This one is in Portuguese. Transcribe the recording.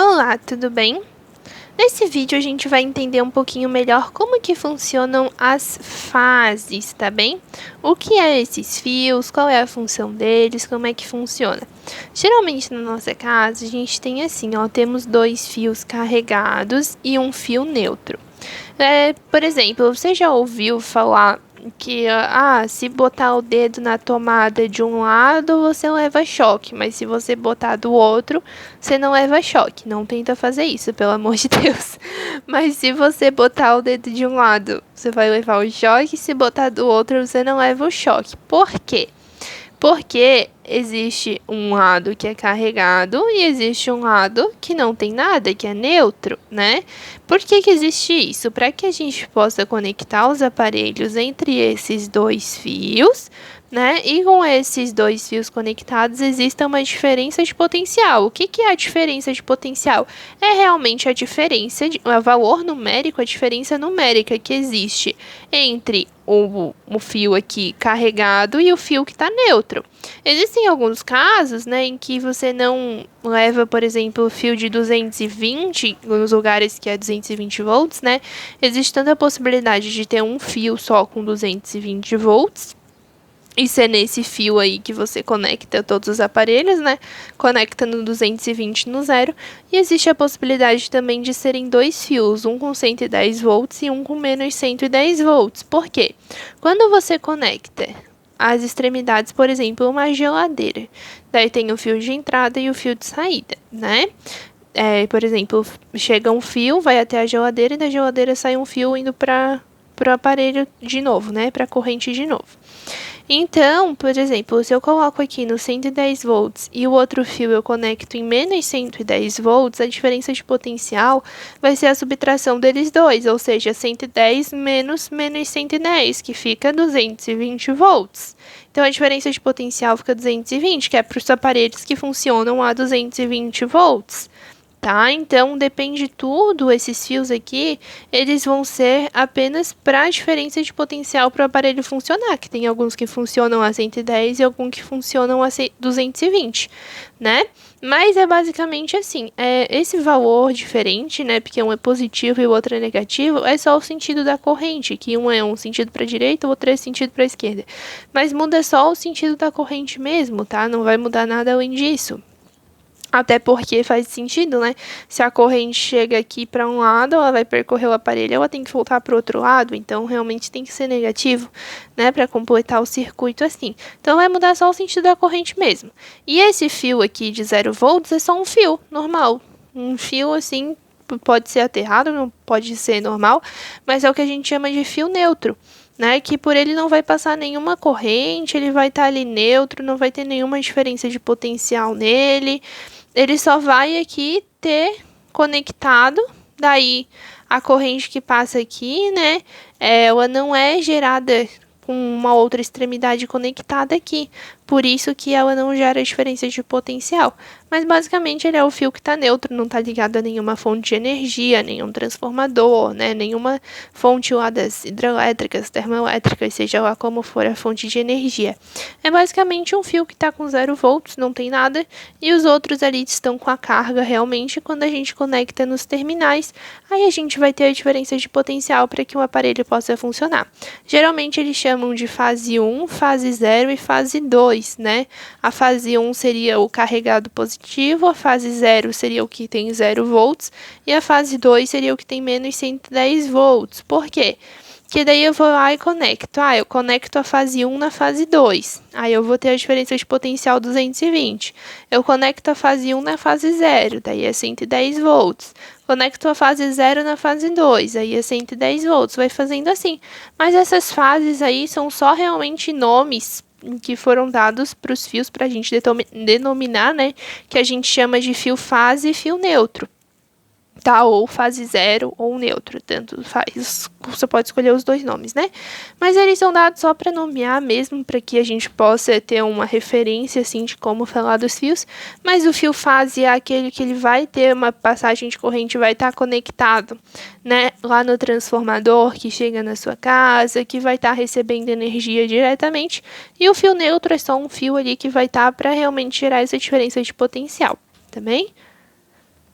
Olá, tudo bem? Nesse vídeo a gente vai entender um pouquinho melhor como que funcionam as fases, tá bem? O que é esses fios, qual é a função deles, como é que funciona. Geralmente na nossa casa a gente tem assim, ó, temos 2 fios carregados e um fio neutro. Por exemplo, você já ouviu falar que se botar o dedo na tomada de um lado, você leva choque, mas se você botar do outro, você não leva choque. Não tenta fazer isso, pelo amor de Deus. Mas se você botar o dedo de um lado, você vai levar o choque, se botar do outro, você não leva o choque. Por quê? Porque existe um lado que é carregado e existe um lado que não tem nada, que é neutro, né? Por que que existe isso? Para que a gente possa conectar os aparelhos entre esses 2 fios, né? E com esses 2 fios conectados exista uma diferença de potencial. O que que é a diferença de potencial? É realmente a diferença, o valor numérico, a diferença numérica que existe entre o fio aqui carregado e o fio que está neutro. Existem alguns casos, né, em que você não leva, por exemplo, o fio de 220 nos lugares que é 220 volts, né? Existe tanta possibilidade de ter um fio só com 220 volts. E ser nesse fio aí que você conecta todos os aparelhos, né? Conecta no 220 no zero. E existe a possibilidade também de serem 2 fios, um com 110 volts e um com menos 110 volts. Por quê? Quando você conecta as extremidades, por exemplo, uma geladeira, daí tem o fio de entrada e o fio de saída, né? Por exemplo, chega um fio, vai até a geladeira e da geladeira sai um fio indo para o aparelho de novo, né? Para a corrente de novo. Então, por exemplo, se eu coloco aqui no 110 volts e o outro fio eu conecto em menos 110 volts, a diferença de potencial vai ser a subtração deles dois, ou seja, 110 menos menos 110, que fica 220 volts. Então, a diferença de potencial fica 220, que é para os aparelhos que funcionam a 220 volts. Tá? Então, depende tudo, esses fios aqui, eles vão ser apenas para a diferença de potencial para o aparelho funcionar, que tem alguns que funcionam a 110 e alguns que funcionam a 220, né? Mas é basicamente assim, esse valor diferente, né, porque um é positivo e o outro é negativo, é só o sentido da corrente, que um é um sentido para a direita, o outro é sentido para a esquerda. Mas muda só o sentido da corrente mesmo, tá? Não vai mudar nada além disso. Até porque faz sentido, né? Se a corrente chega aqui para um lado, ela vai percorrer o aparelho, ela tem que voltar para o outro lado, então realmente tem que ser negativo, né? Para completar o circuito assim. Então vai mudar só o sentido da corrente mesmo. E esse fio aqui de 0 volts é só um fio normal. Um fio assim, pode ser aterrado, não pode ser normal, mas é o que a gente chama de fio neutro. Né, que por ele não vai passar nenhuma corrente, ele vai estar ali neutro, não vai ter nenhuma diferença de potencial nele. Ele só vai aqui ter conectado, daí a corrente que passa aqui, né, ela não é gerada com uma outra extremidade conectada aqui, por isso que ela não gera diferença de potencial. Mas basicamente ele é o fio que está neutro, não está ligado a nenhuma fonte de energia, nenhum transformador, né, nenhuma fonte lá das hidrelétricas, termoelétricas, seja lá como for a fonte de energia. É basicamente um fio que está com 0 volts, não tem nada, e os outros ali estão com a carga realmente. Quando a gente conecta nos terminais, aí a gente vai ter a diferença de potencial para que o aparelho possa funcionar. Geralmente eles chamam de fase 1, fase 0 e fase 2, né? A fase 1 seria o carregado positivo, a fase 0 seria o que tem 0 volts e a fase 2 seria o que tem menos 110 volts. Por quê? Porque daí eu vou lá e conecto. Eu conecto a fase 1 na fase 2. Aí eu vou ter a diferença de potencial 220. Eu conecto a fase 1 na fase 0. Daí é 110 volts. Conecto a fase 0 na fase 2. Aí é 110 volts. Vai fazendo assim. Mas essas fases aí são só realmente nomes que foram dados para os fios para a gente denominar, né? Que a gente chama de fio fase e fio neutro. Tá, ou fase 0 ou neutro, tanto faz, você pode escolher os dois nomes, né? Mas eles são dados só para nomear mesmo, para que a gente possa ter uma referência, assim, de como falar dos fios. Mas o fio fase é aquele que ele vai ter uma passagem de corrente, vai estar conectado, né, lá no transformador que chega na sua casa, que vai estar recebendo energia diretamente. E o fio neutro é só um fio ali que vai estar para realmente gerar essa diferença de potencial, tá bem?